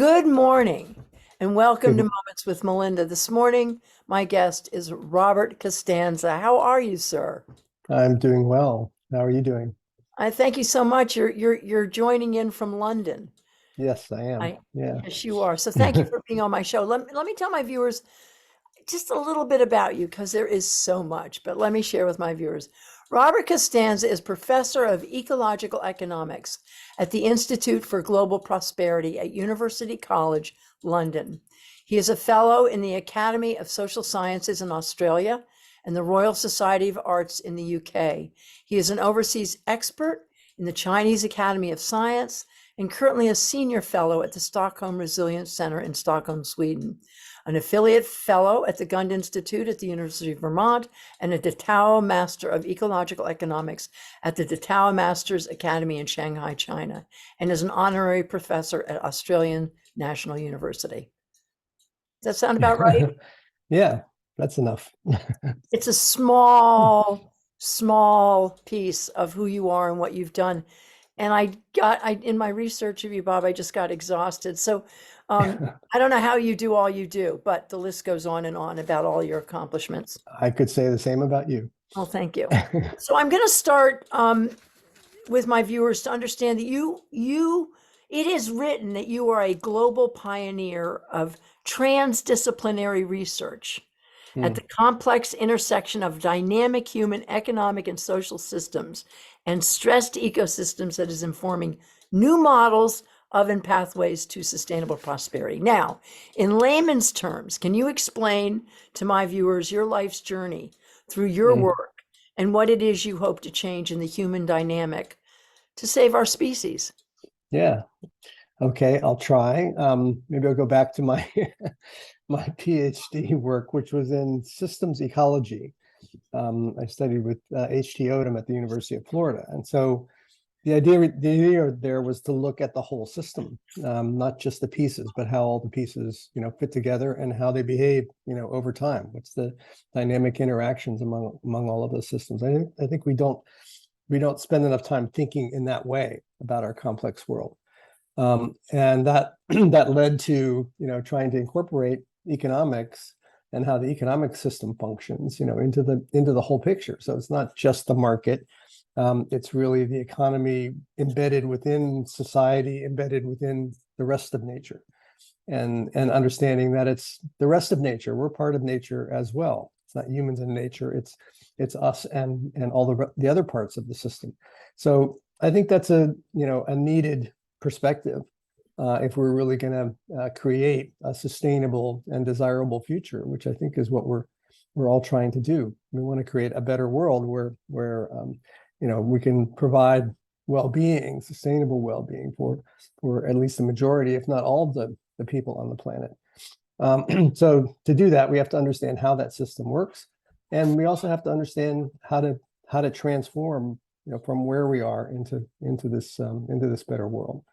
Good morning and welcome to Good. Moments with Melinda. This morning, my guest is Robert Costanza. How are you, sir? I'm doing well. How are you doing? I thank you so much. You're joining in from London. Yes, I am. I Yeah. Yes, you are. So thank you for being on my show. Let me tell my viewers just a little bit about you because there is so much, but let me share with my viewers. Robert Costanza is professor of ecological economics at the Institute for Global Prosperity at University College, London. He is a fellow in the Academy of Social Sciences in Australia and the Royal Society of Arts in the UK. He is an overseas expert in the Chinese Academy of Science and currently a senior fellow at the Stockholm Resilience Center in Stockholm, Sweden, an affiliate fellow at the Gund Institute at the University of Vermont, and a Datao Master of Ecological Economics at the Datao Masters Academy in Shanghai, China, and is an honorary professor at Australian National University. Does that sound about right? Yeah, that's enough. It's a small piece of who you are and what you've done. And I in my research of you, Bob, I just got exhausted. So I don't know how you do all you do, but the list goes on and on about all your accomplishments. I could say the same about you. Oh, thank you. So I'm going to start with my viewers to understand that it is written that you are a global pioneer of transdisciplinary research at the complex intersection of dynamic human economic and social systems and stressed ecosystems that is informing new models of and pathways to sustainable prosperity. Now, in layman's terms, can you explain to my viewers your life's journey through your Mm. work and what it is you hope to change in the human dynamic to save our species? Yeah. Okay, I'll try. Maybe I'll go back to my my PhD work, which was in systems ecology. I studied with H.T. Odom at the University of Florida, and so the idea there was to look at the whole system, not just the pieces, but how all the pieces, fit together and how they behave, over time. What's the dynamic interactions among all of those systems? I think we don't spend enough time thinking in that way about our complex world, and that that led to trying to incorporate economics and how the economic system functions, into the whole picture. So it's not just the market. It's really the economy embedded within society, embedded within the rest of nature, and understanding that it's the rest of nature. We're part of nature as well. It's not humans and nature. It's us and all the other parts of the system. So I think that's a needed perspective if we're really going to create a sustainable and desirable future, which I think is what we're all trying to do. We want to create a better world where we can provide well-being, sustainable well-being for at least the majority, if not all of the people on the planet. So to do that, we have to understand how that system works, and we also have to understand how to transform, from where we are into this better world.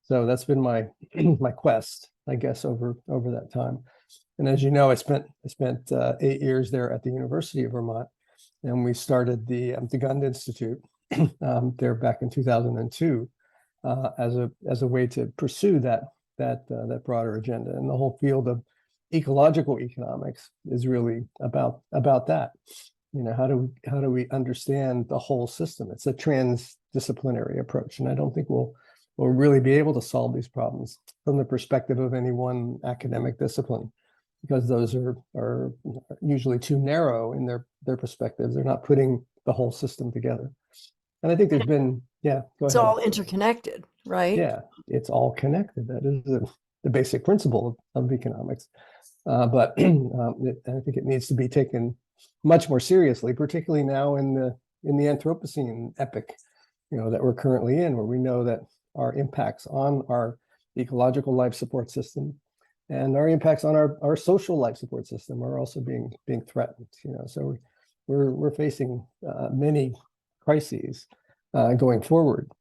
So that's been my my quest, I guess, over that time. And as you know, I spent 8 years there at the University of Vermont, and we started the Gund Institute there back in 2002 as a way to pursue that broader agenda. And the whole field of ecological economics is really about that. How do we understand the whole system? It's a transdisciplinary approach, and I don't think we'll really be able to solve these problems from the perspective of any one academic discipline, because those are usually too narrow in their perspectives. They're not putting the whole system together. And I think there's been, yeah, go It's ahead. all interconnected, right? Yeah, it's all connected. That is the basic principle of economics. But I think it needs to be taken much more seriously, particularly now in the Anthropocene epoch, that we're currently in, where we know that our impacts on our ecological life support system and our impacts on our social life support system are also being threatened. So we're facing many crises going forward,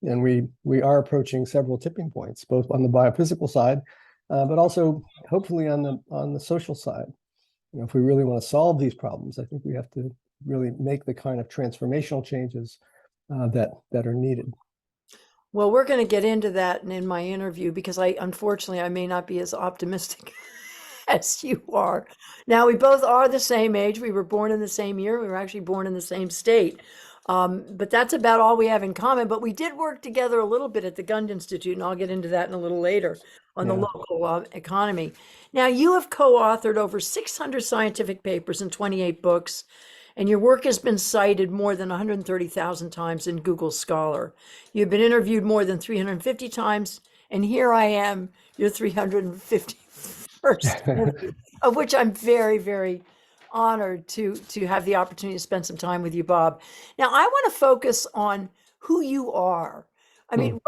and we are approaching several tipping points, both on the biophysical side, but also hopefully on the social side. If we really want to solve these problems, I think we have to really make the kind of transformational changes that are needed. Well, we're going to get into that in my interview because unfortunately, I may not be as optimistic as you are. Now, we both are the same age. We were born in the same year. We were actually born in the same state. But that's about all we have in common. But we did work together a little bit at the Gund Institute, and I'll get into that in a little later on the Yeah. local economy. Now, you have co-authored over 600 scientific papers and 28 books, and your work has been cited more than 130,000 times in Google Scholar. You've been interviewed more than 350 times, and here I am, your 351st interview, of which I'm very, very honored to have the opportunity to spend some time with you, Bob. Now, I want to focus on who you are. I mean,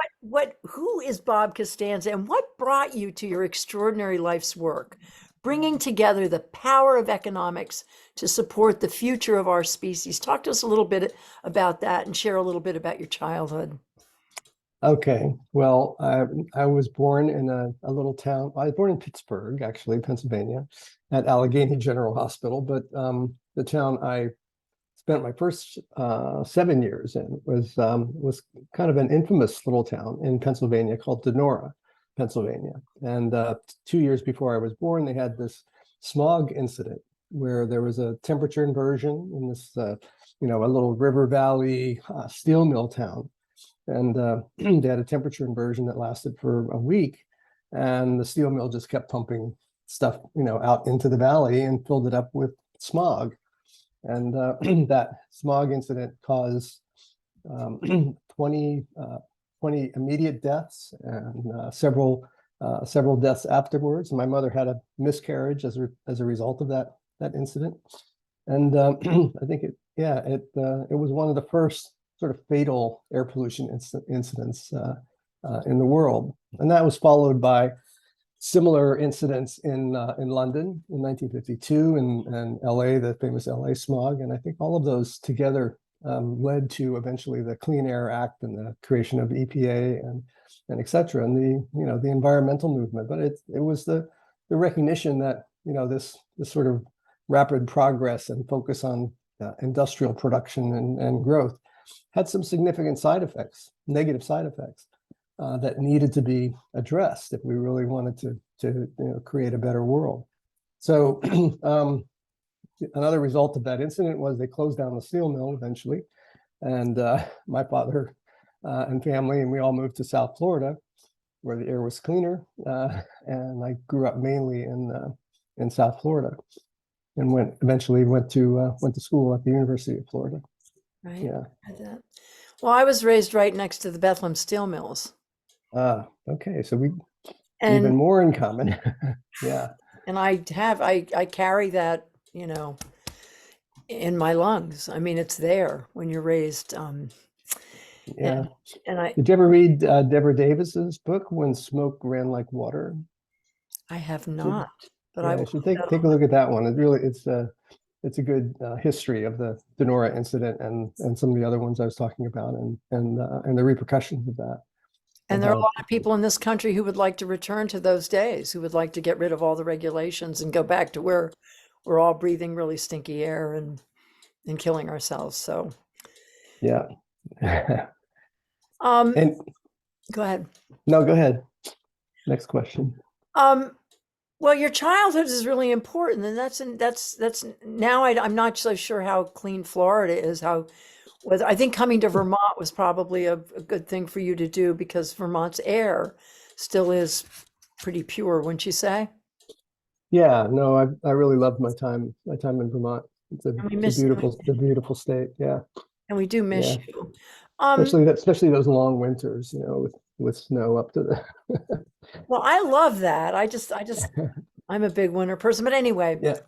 who is Bob Costanza, and what brought you to your extraordinary life's work, bringing together the power of economics to support the future of our species? Talk to us a little bit about that and share a little bit about your childhood. Okay. Well, I was born in a little town. I was born in Pittsburgh, actually, Pennsylvania, at Allegheny General Hospital. But the town I spent my first 7 years in was kind of an infamous little town in Pennsylvania called Donora, Pennsylvania. And 2 years before I was born, they had this smog incident where there was a temperature inversion in this, a little river valley steel mill town. And they had a temperature inversion that lasted for a week, and the steel mill just kept pumping stuff, out into the valley and filled it up with smog. And that smog incident caused 20 immediate deaths and several deaths afterwards. And my mother had a miscarriage as a result of that incident. And I think it was one of the first sort of fatal air pollution incidents in the world. And that was followed by similar incidents in London in 1952 and LA, the famous LA smog. And I think all of those together led to eventually the Clean Air Act and the creation of EPA and et cetera, and the environmental movement. But it was the recognition that this sort of rapid progress and focus on industrial production and growth had some significant side effects, negative side effects that needed to be addressed if we really wanted to create a better world. So another result of that incident was they closed down the steel mill eventually, and my father and family and we all moved to South Florida, where the air was cleaner, and I grew up mainly in South Florida, and eventually went to school at the University of Florida. Right. Yeah. Well, I was raised right next to the Bethlehem steel mills. Okay. So we And even more in common. Yeah. and I carry that, in my lungs. I mean, it's there when you're raised. Yeah. And Did you ever read Deborah Davis's book, When Smoke Ran Like Water? I have not, but I Yeah, will you should take a look at that one. It's a good history of the Donora incident and some of the other ones I was talking about and the repercussions of that. And there are a lot of people in this country who would like to return to those days, who would like to get rid of all the regulations and go back to where we're all breathing really stinky air and killing ourselves. So yeah. And go ahead. No, go ahead. Next question. Well, your childhood is really important, and that's now I'm not so sure how clean Florida is. I think coming to Vermont was probably a good thing for you to do because Vermont's air still is pretty pure, wouldn't you say? Yeah, no, I really loved my time in Vermont. It's a beautiful state. Yeah. And we do miss you. Especially those long winters, with snow up to the Well, I love that. I'm a big winter person, but anyway. Yeah.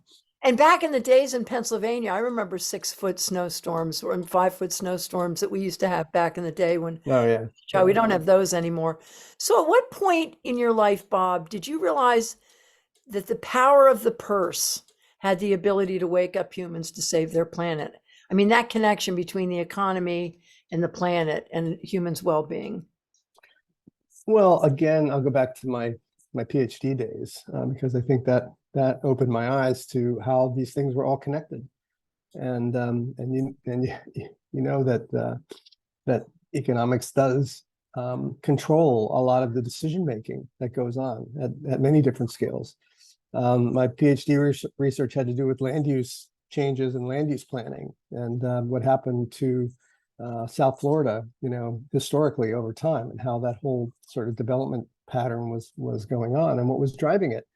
And back in the days in Pennsylvania, I remember 6-foot snowstorms and 5-foot snowstorms that we used to have back in the day when we don't have those anymore. So at what point in your life, Bob, did you realize that the power of the purse had the ability to wake up humans to save their planet? I mean, that connection between the economy and the planet and humans' well-being. Well, again, I'll go back to my PhD days because I think that opened my eyes to how these things were all connected, and you know that economics does control a lot of the decision making that goes on at many different scales. My PhD research had to do with land use changes and land use planning, and what happened to South Florida, historically over time, and how that whole sort of development pattern was going on, and what was driving it,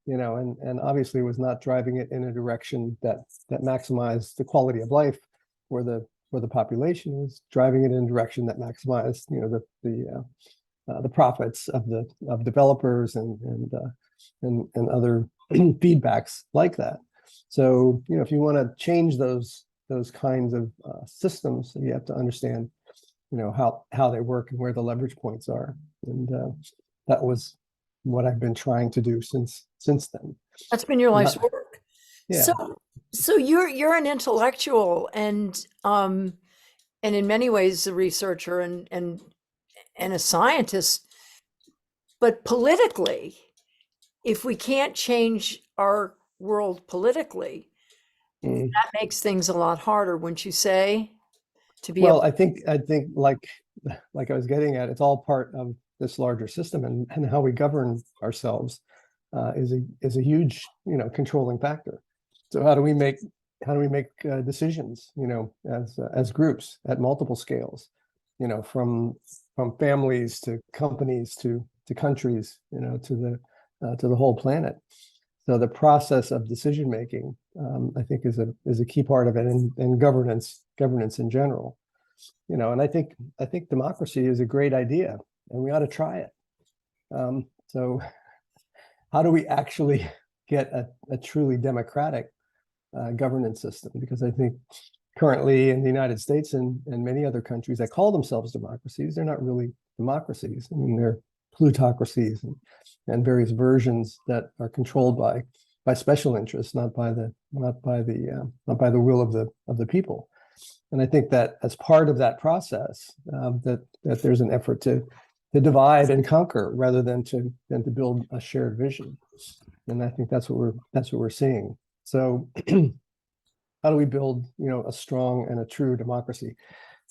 and obviously was not driving it in a direction that maximized the quality of life for the population. Was driving it in a direction that maximized, the profits of developers and other feedbacks like that. So, if you want to change those kinds of systems, you have to understand, how they work and where the leverage points are. And that was what I've been trying to do since then. That's been your life's work. Yeah. So you're an intellectual and in many ways a researcher and a scientist, but politically, if we can't change our world politically, that makes things a lot harder, wouldn't you say? Well, I think like I was getting at, it's all part of this larger system, and how we govern ourselves is a huge, controlling factor. So how do we make decisions, as groups at multiple scales, from families to companies to countries, to the whole planet. So the process of decision making, I think, is a key part of it, and governance in general. And I think democracy is a great idea, and we ought to try it. So how do we actually get a truly democratic governance system? Because I think currently in the United States and many other countries that call themselves democracies, they're not really democracies. I mean, they're plutocracies and various versions that are controlled by special interests, not by the will of the people. And I think that as part of that process, that there's an effort to divide and conquer rather than to build a shared vision. And I think that's what we're seeing. So how do we build, a strong and a true democracy?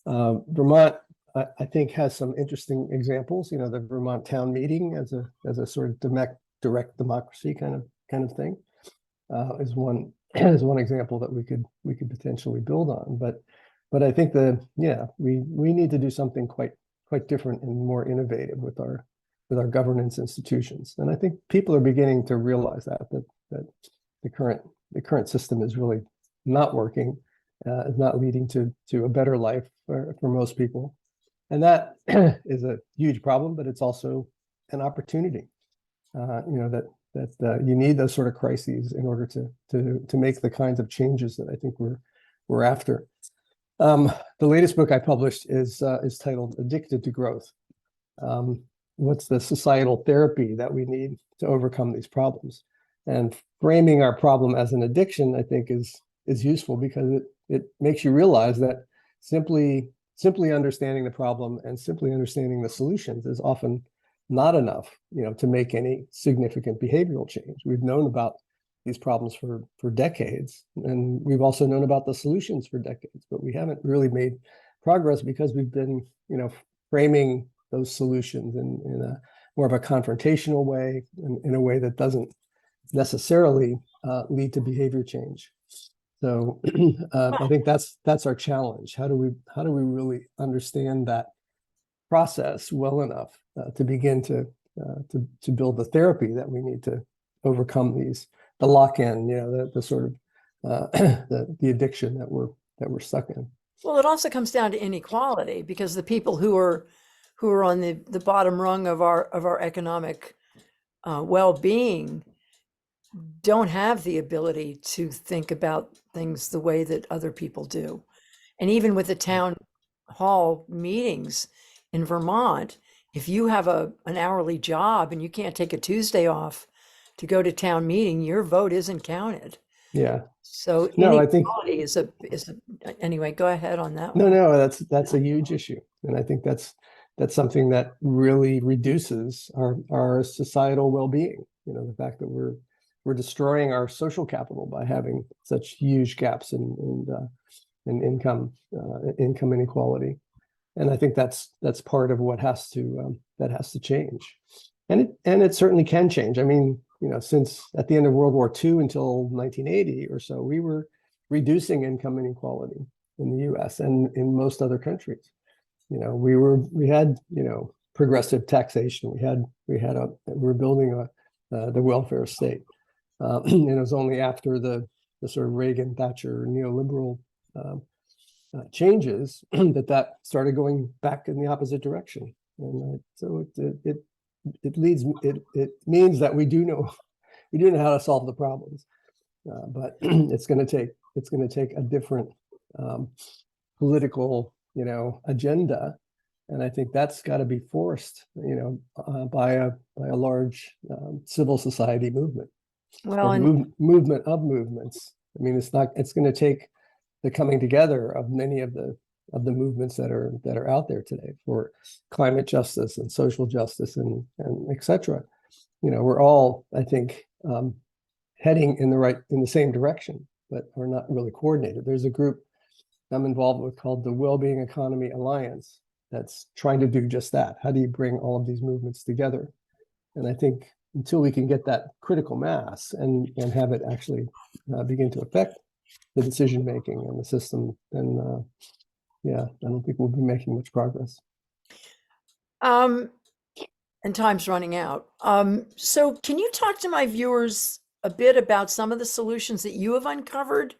Vermont, I think, has some interesting examples. The Vermont town meeting as a sort of direct democracy kind of thing is one example that we could potentially build on. But I think we need to do something quite different and more innovative with our governance institutions. And I think people are beginning to realize that the current system is really not working, is not leading to a better life for most people. And that is a huge problem, but it's also an opportunity. That you need those sort of crises in order to make the kinds of changes that I think we're after. The latest book I published is titled "Addicted to Growth." What's the societal therapy that we need to overcome these problems? And framing our problem as an addiction, I think, is useful, because it makes you realize that simply understanding the problem and simply understanding the solutions is often not enough, to make any significant behavioral change. We've known about these problems for decades, and we've also known about the solutions for decades, but we haven't really made progress because we've been, framing those solutions in a more of a confrontational way, in a way that doesn't necessarily lead to behavior change. So I think that's our challenge. How do we really understand that process well enough to begin to build the therapy that we need to overcome the lock-in, the sort of the addiction that we're stuck in. Well, it also comes down to inequality, because the people who are on the bottom rung of our economic well-being don't have the ability to think about things the way that other people do. And even with the town hall meetings in Vermont, if you have an hourly job and you can't take a Tuesday off to go to town meeting, your vote isn't counted. Yeah. So no, I think inequality is a anyway, go ahead on that no, one. no, that's a huge issue. And I think that's something that really reduces our societal well-being. The fact that we're destroying our social capital by having such huge gaps in income inequality. And I think that's part of what has to that has to change, and it certainly can change. I mean, since at the end of World War II until 1980 or so, we were reducing income inequality in the U.S. and in most other countries. We had progressive taxation. We were building the welfare state, and it was only after the sort of Reagan Thatcher neoliberal changes that started going back in the opposite direction. And so it means that we do know how to solve the problems, but it's going to take a different political agenda, and I think that's got to be forced by a large civil society movement, Well, or and movement of movements. I mean, it's going to take the coming together of many of the movements that are out there today for climate justice and social justice and et cetera. We're all, I think, heading in the same direction, but we're not really coordinated. There's a group I'm involved with called the Wellbeing Economy Alliance that's trying to do just that. How do you bring all of these movements together? And I think until we can get that critical mass and have it actually begin to affect the decision making and the system, then I don't think we'll be making much progress. and time's running out. So can you talk to my viewers a bit about some of the solutions that you have uncovered,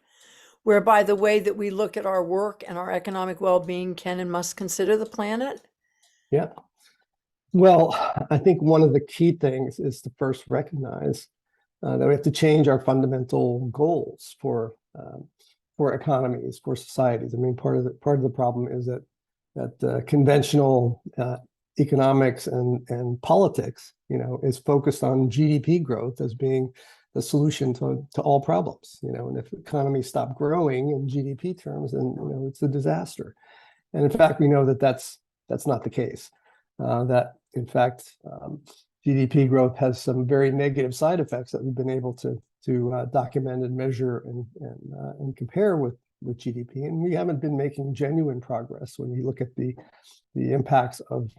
whereby the way that we look at our work and our economic well-being can and must consider the planet? Yeah. Well, I think one of the key things is to first recognize that we have to change our fundamental goals for economies, for societies. I mean, part of the problem is that conventional economics and politics, is focused on GDP growth as being the solution to all problems. And if economies stop growing in GDP terms, then it's a disaster. And in fact, we know that that's not the case. That in fact, GDP growth has some very negative side effects that we've been able to document and measure and compare with GDP, and we haven't been making genuine progress when you look at the impacts of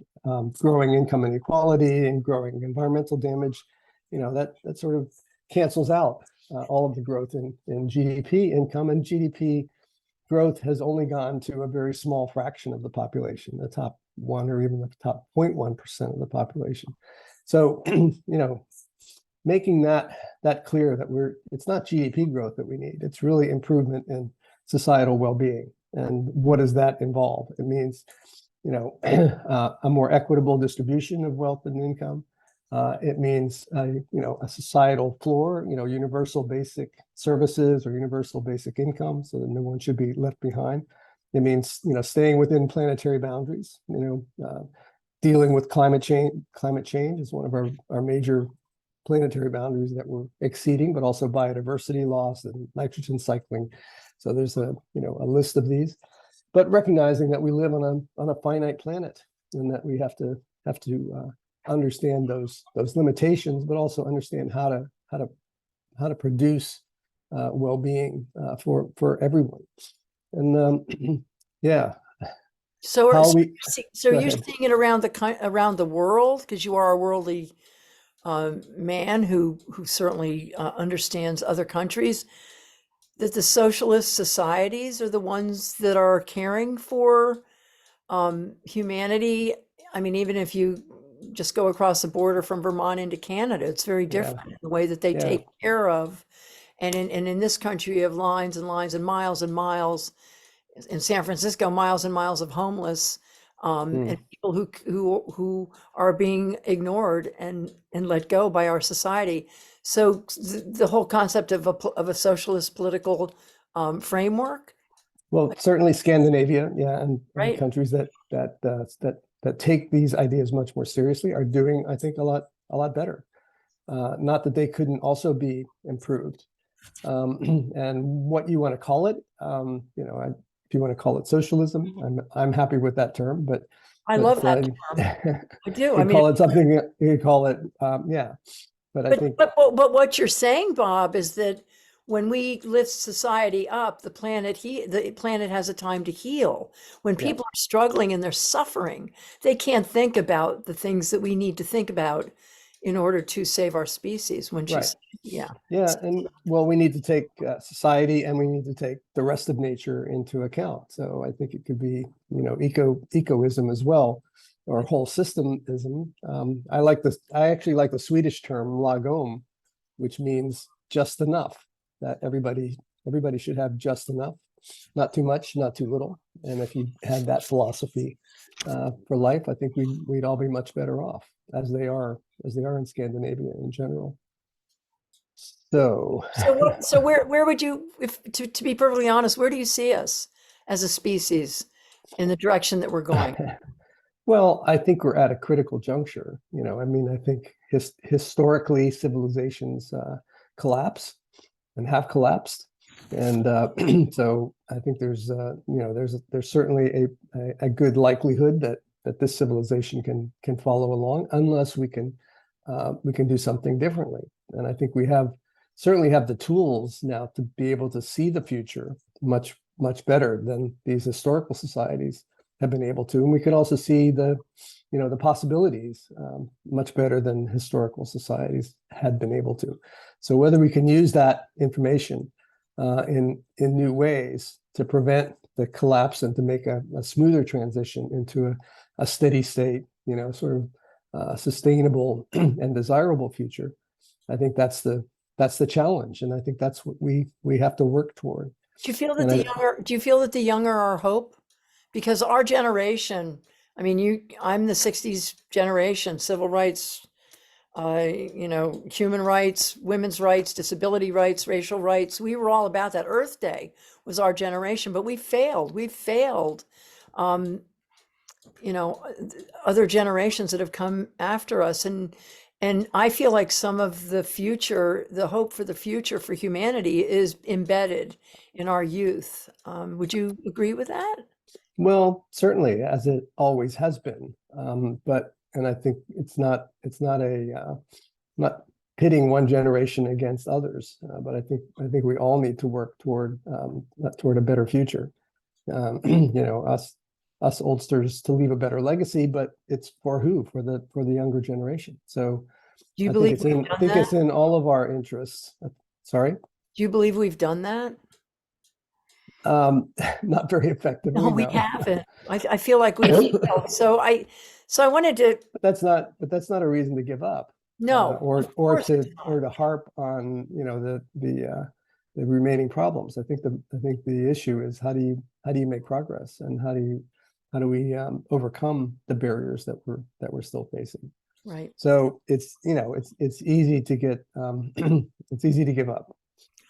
growing income inequality and growing environmental damage. That sort of cancels out all of the growth in GDP income, and GDP growth has only gone to a very small fraction of the population, the top 1 or even the top 0.1% of the population. So, making that clear that it's not GDP growth that we need, it's really improvement in societal well-being. And what does that involve? It means, a more equitable distribution of wealth and income. It means, a societal floor, universal basic services or universal basic income, so that no one should be left behind. It means, staying within planetary boundaries. Dealing with climate change. Climate change is one of our major planetary boundaries that we're exceeding, but also biodiversity loss and nitrogen cycling. So there's a list of these, but recognizing that we live on a finite planet, and that we have to understand those limitations, but also understand how to produce well-being for everyone. And yeah. So, How you're ahead. seeing it around the world, because you are a worldly man who certainly understands other countries, that the socialist societies are the ones that are caring for humanity. I mean, even if you just go across the border from Vermont into Canada, it's very different in the way that they take care of. And in this country, you have lines and lines and miles. In San Francisco, miles and miles of homeless, and people who are being ignored and let go by our society. So the whole concept of a socialist political framework. Well, certainly Scandinavia, and Right. countries that take these ideas much more seriously are doing, I think, a lot better. Not that they couldn't also be improved. And what you want to call it, if you want to call it socialism, I'm happy with that term. But I love that term. I do. I mean, call it something. You could call it, yeah. But I think. But what you're saying, Bob, is that when we lift society up, the planet has a time to heal. When Yeah. people are struggling and they're suffering, they can't think about the things that we need to think about in order to save our species. When Right. she's, yeah. Yeah, and well, we need to take society and we need to take the rest of nature into account. So I think it could be, ecoism as well, or whole systemism. I actually like the Swedish term lagom, which means just enough. That everybody should have just enough, not too much, not too little. And if you had that philosophy for life, I think we'd all be much better off, as they are in Scandinavia in general. So, So where would you, if to be perfectly honest, where do you see us as a species in the direction that we're going? well, I think we're at a critical juncture. I mean, I think historically civilizations collapse and have collapsed, and so I think there's certainly a good likelihood that this civilization can follow along, unless we can do something differently. And I think we certainly have the tools now to be able to see the future much better than these historical societies have been able to. And we can also see the possibilities much better than historical societies had been able to. So whether we can use that information in new ways to prevent the collapse and to make a smoother transition into a steady state, sort of sustainable and desirable future, I think that's the challenge, and I think that's what we have to work toward. Do you feel that the younger are hope? Because our generation, I mean, I'm the 60s generation, civil rights, human rights, women's rights, disability rights, racial rights. We were all about that. Earth Day was our generation, but we failed. We failed. Um, other generations that have come after us, and I feel like some of the future, the hope for the future for humanity, is embedded in our youth. Would you agree with that? Well, certainly, as it always has been. And I think not pitting one generation against others, but I think we all need to work toward a better future. Us oldsters to leave a better legacy, but it's for who? For the younger generation. So Do you I think believe it's we've in I done think that? it's in all of our interests. Sorry. Do you believe we've done that? Um, Not very No, effectively, we no. haven't. I feel like we've failed. So I wanted to, But that's not a reason to give up, no, or of or course to it's or not. to harp on the remaining problems. I think the issue is how do you make progress, and how do we overcome the barriers that we're still facing. Right. So it's easy to get it's easy to give up,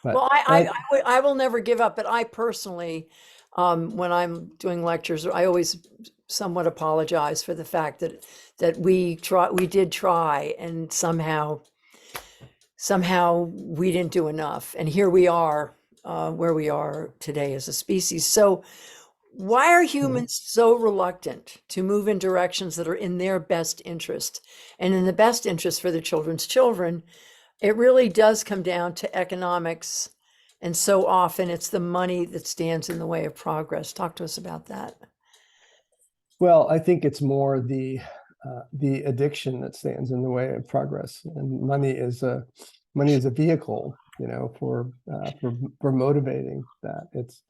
Well, but I will never give up, but I personally, when I'm doing lectures, I always somewhat apologize for the fact that we did try, and somehow we didn't do enough, and here we are, where we are today as a species. So why are Mhm. humans so reluctant to move in directions that are in their best interest and in the best interest for the children's children? It really does come down to economics. And so often it's the money that stands in the way of progress. Talk to us about that. Well, I think it's more the addiction that stands in the way of progress, and money is a vehicle, for motivating that. It's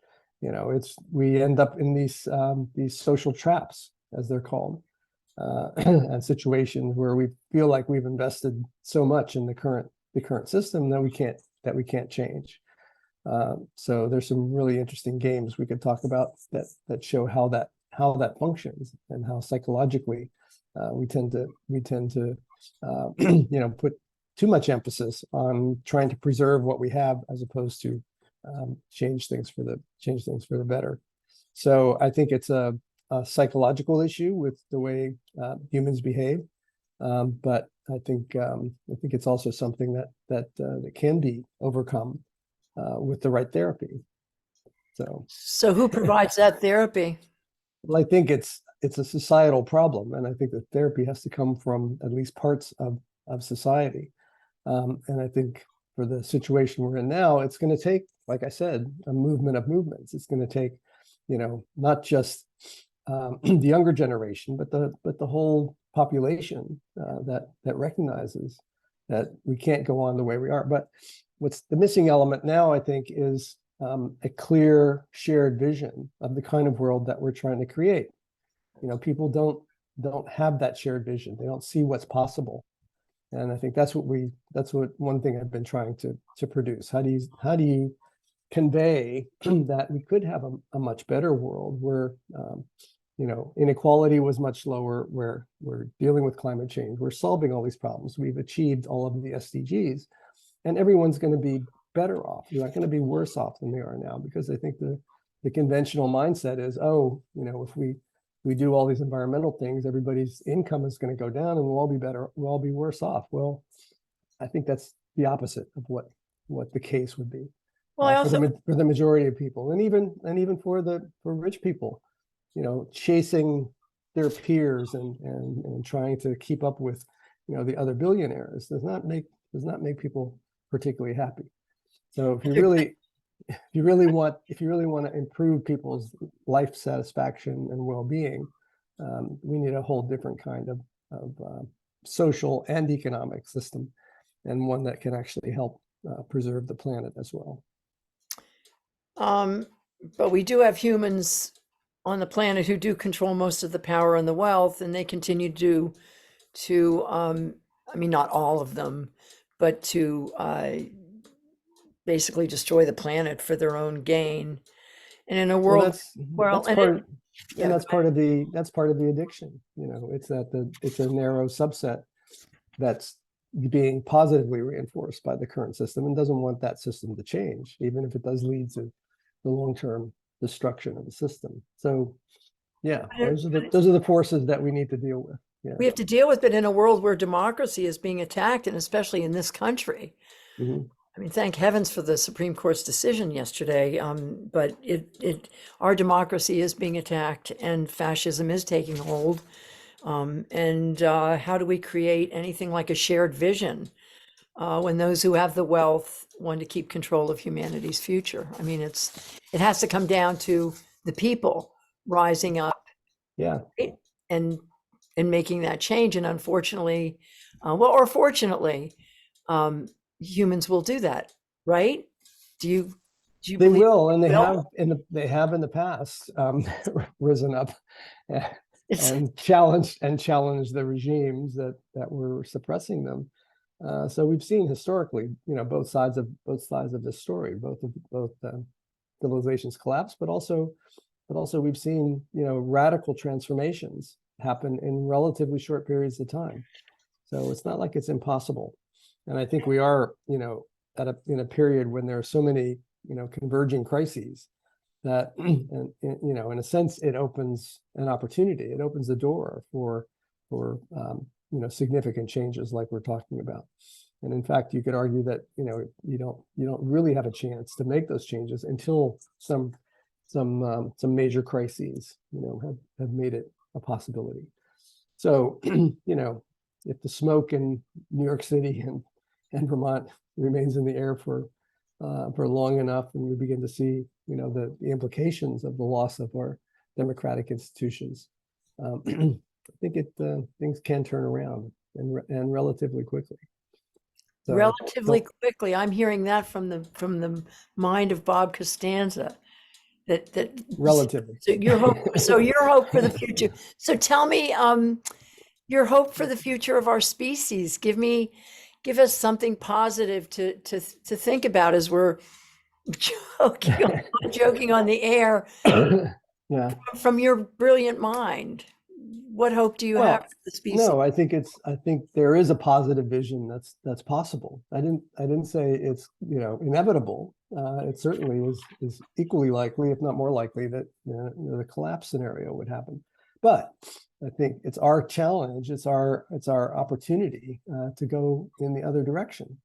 we end up in these social traps, as they're called, and situations where we feel like we've invested so much in the current system that we can't change. So there's some really interesting games we could talk about that show how that functions, and how psychologically we tend to put too much emphasis on trying to preserve what we have, as opposed to change things for the better. So I think it's a psychological issue with the way humans behave, but I think it's also something that can be overcome with the right therapy. So, So who provides that therapy? well, I think it's a societal problem, and I think that therapy has to come from at least parts of society. And I think for the situation we're in now, it's going to take, like I said, a movement of movements. It's going to take, not just the younger generation, but the whole population that recognizes that we can't go on the way we are. But what's the missing element now, I think, is a clear shared vision of the kind of world that we're trying to create. People don't have that shared vision. They don't see what's possible. And I think that's what one thing I've been trying to produce. How do you convey that we could have a much better world where inequality was much lower, where we're dealing with climate change, we're solving all these problems, we've achieved all of the SDGs, and everyone's going to be better off. They're not going to be worse off than they are now, because I think the conventional mindset is, if we do all these environmental things, everybody's income is going to go down and we'll all be worse off. Well, I think that's the opposite of what the case would be. Well, for the majority of people, and even for rich people, chasing their peers and trying to keep up with, the other billionaires does not make people particularly happy. So if you really want to improve people's life satisfaction and well-being, we need a whole different kind of social and economic system, and one that can actually help preserve the planet as well. But we do have humans on the planet who do control most of the power and the wealth, and they continue to I mean, not all of them, but to basically destroy the planet for their own gain. And in a world, that's part of the addiction. It's it's a narrow subset that's being positively reinforced by the current system and doesn't want that system to change, even if it does lead to the long-term destruction of the system. So yeah, those are the forces that we need to deal with. Yeah. We have to deal with it in a world where democracy is being attacked, and especially in this country. Mm-hmm. I mean, thank heavens for the Supreme Court's decision yesterday. But our democracy is being attacked, and fascism is taking hold. And how do we create anything like a shared vision when those who have the wealth want to keep control of humanity's future? I mean, it has to come down to the people rising up, yeah, and making that change. And unfortunately, or fortunately, humans will do that, right? Do you they believe will, and they have in the past risen up and challenged the regimes that were suppressing them. So we've seen historically, both sides of this story, both civilizations collapse, but also we've seen radical transformations happen in relatively short periods of time. So it's not like it's impossible. And I think we are, in a period when there are so many, converging crises that, in a sense, it opens an opportunity. It opens the door for significant changes like we're talking about. And in fact, you could argue that, you don't really have a chance to make those changes until some major crises, have made it a possibility. So, if the smoke in New York City and Vermont remains in the air for long enough, and we begin to see, the implications of the loss of our democratic institutions, I think things can turn around and relatively quickly. So, relatively quickly? I'm hearing that from the mind of Bob Costanza. That relatively. So your hope for the future. So tell me, your hope for the future of our species. Give us something positive to think about as we're joking on the air. Yeah. From your brilliant mind, what hope do you have for the species? No, I think there is a positive vision that's possible. I didn't say it's inevitable. It certainly is equally likely, if not more likely, that the collapse scenario would happen. But I think it's our challenge, it's our opportunity to go in the other direction,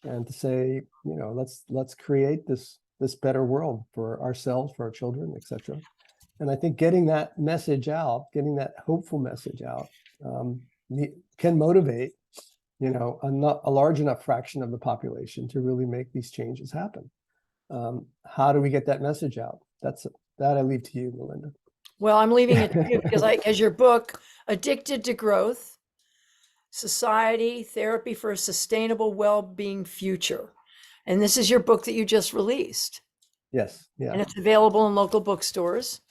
and to say, let's create this better world for ourselves, for our children, etc. And I think getting that message out, getting that hopeful message out, can motivate a large enough fraction of the population to really make these changes happen. How do we get that message out? That I leave to you, Melinda. Well, I'm leaving it to you because your book, Addicted to Growth, Society, Therapy for a Sustainable Well-Being Future. And this is your book that you just released. Yes. Yeah. And it's available in local bookstores.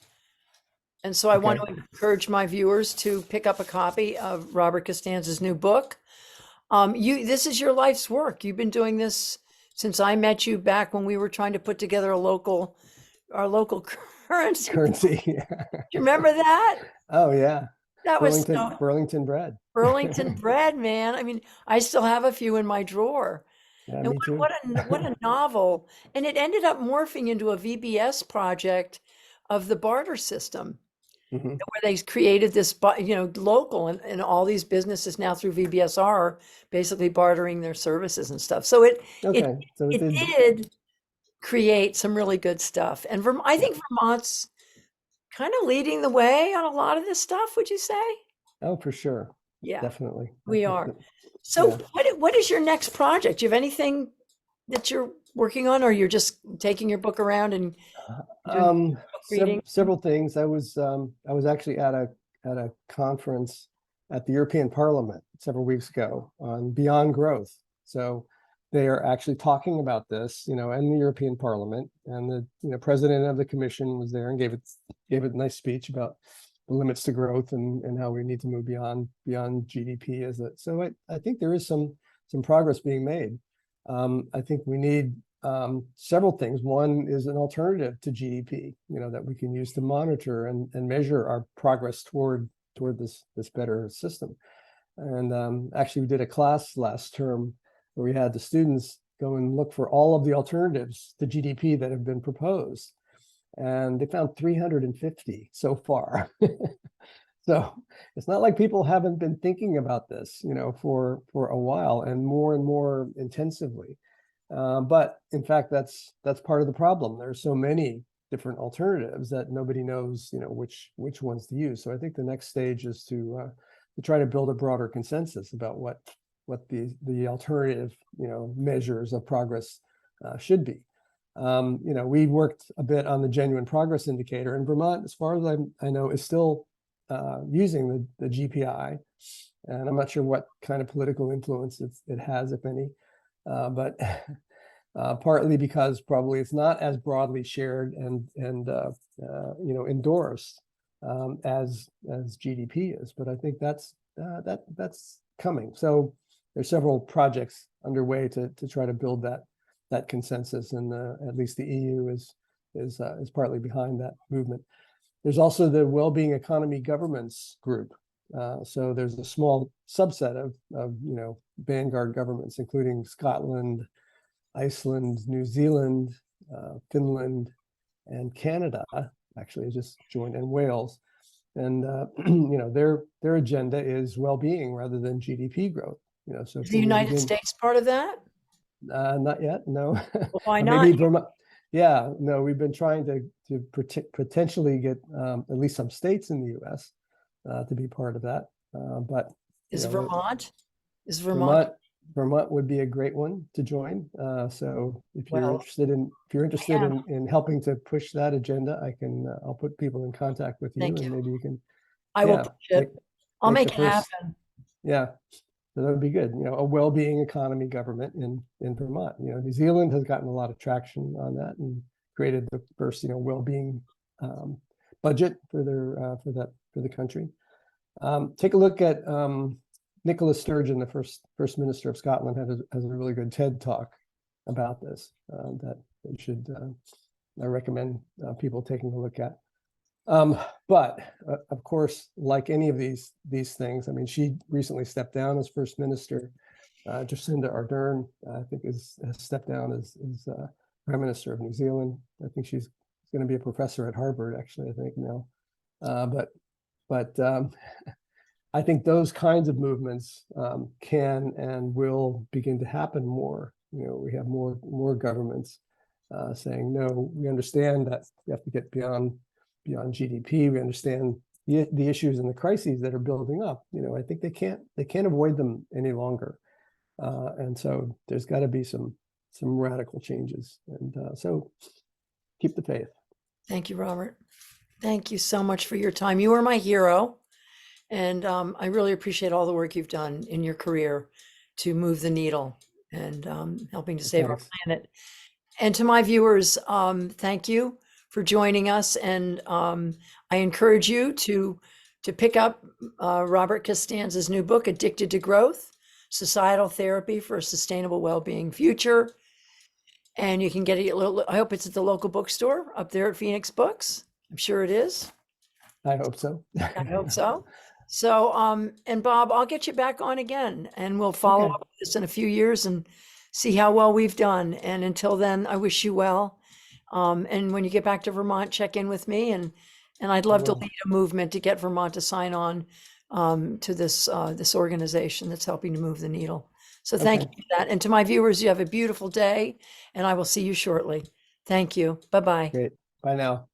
And so I want Okay. to encourage my viewers to pick up a copy of Robert Costanza's new book. This is your life's work. You've been doing this since I met you back when we were trying to put together our local currency. Currency. Do you remember that? Oh yeah. That was Burlington bread. Burlington bread, man. I mean, I still have a few in my drawer. Yeah, And me too. what a novel. And it ended up morphing into a VBS project of the barter system, Mhm. where they created this, local, and all these businesses now through VBS are basically bartering their services and stuff. So Okay. So it did create some really good stuff. And I think Vermont's kind of leading the way on a lot of this stuff, would you say? Oh, for sure. Yeah, Definitely. we are. So what is your next project? Do you have anything that you're working on, or you're just taking your book around and doing book reading? Several things. I was actually at a conference at the European Parliament several weeks ago on Beyond Growth. So they are actually talking about this, in the European Parliament, and the president of the commission was there and gave a nice speech about the limits to growth and how we need to move beyond GDP so I think there is some progress being made. I think we need several things. One is an alternative to GDP, that we can use to monitor and measure our progress toward this better system. And actually, we did a class last term where we had the students go and look for all of the alternatives to GDP that have been proposed, and they found 350 so far. So it's not like people haven't been thinking about this, for a while and more intensively. But in fact, that's part of the problem. There's so many different alternatives that nobody knows, which ones to use. So I think the next stage is to try to build a broader consensus about what the alternative, measures of progress should be. We worked a bit on the genuine progress indicator, and Vermont, as far as I know, is still using the GPI, and I'm not sure what kind of political influence it has, if any, but partly because probably it's not as broadly shared and endorsed as GDP is. But I think that's coming. So there's several projects underway to try to build that consensus, and at least the EU is partly behind that movement. There's also the Wellbeing Economy Governments group. So there's a small subset of vanguard governments, including Scotland, Iceland, New Zealand, Finland, and Canada. Actually, I just joined, and Wales. And their agenda is well-being rather than GDP growth. So is the United States part of that? Not yet. No. Well, why Maybe not? Vermont. Yeah, no, we've been trying to potentially get at least some states in the U.S. To be part of that. But Is Vermont? Is Vermont would be a great one to join. So if you're Well, interested in helping to push that agenda, I'll put people in contact with you, thank and you. maybe you can. I will push it. I'll make it happen. Yeah. So that would be good. A well-being economy government in Vermont. New Zealand has gotten a lot of traction on that and created the first, well-being budget for the country. Take a look at Nicola Sturgeon, the first minister of Scotland, has a really good TED talk about this that I recommend people taking a look at. But of course, like any of these things, I mean, she recently stepped down as first minister. Jacinda Ardern, I think, has stepped down as prime minister of New Zealand. I think she's going to be a professor at Harvard, actually, I think now. But I think those kinds of movements can and will begin to happen more. We have more governments saying, no, we understand that we have to get beyond GDP. We understand the issues and the crises that are building up. I think they can't avoid them any longer. And so there's got to be some radical changes. And so keep the faith. Thank you, Robert. Thank you so much for your time. You are my hero. And I really appreciate all the work you've done in your career to move the needle and helping to save our Thanks. planet. And to my viewers, thank you for joining us. And I encourage you to pick up Robert Costanza's new book, Addicted to Growth: Societal Therapy for a Sustainable Wellbeing Future. And you can get it, I hope it's at the local bookstore up there at Phoenix Books. I'm sure it is. I hope so. I hope so. So, and Bob, I'll get you back on again and we'll follow Okay. up with this in a few years and see how well we've done. And until then, I wish you well. And when you get back to Vermont, check in with me and I'd love to will. lead a movement to get Vermont to sign on to this organization that's helping to move the needle. So thank Okay. you for that. And to my viewers, you have a beautiful day and I will see you shortly. Thank you. Bye-bye. Great. Bye now.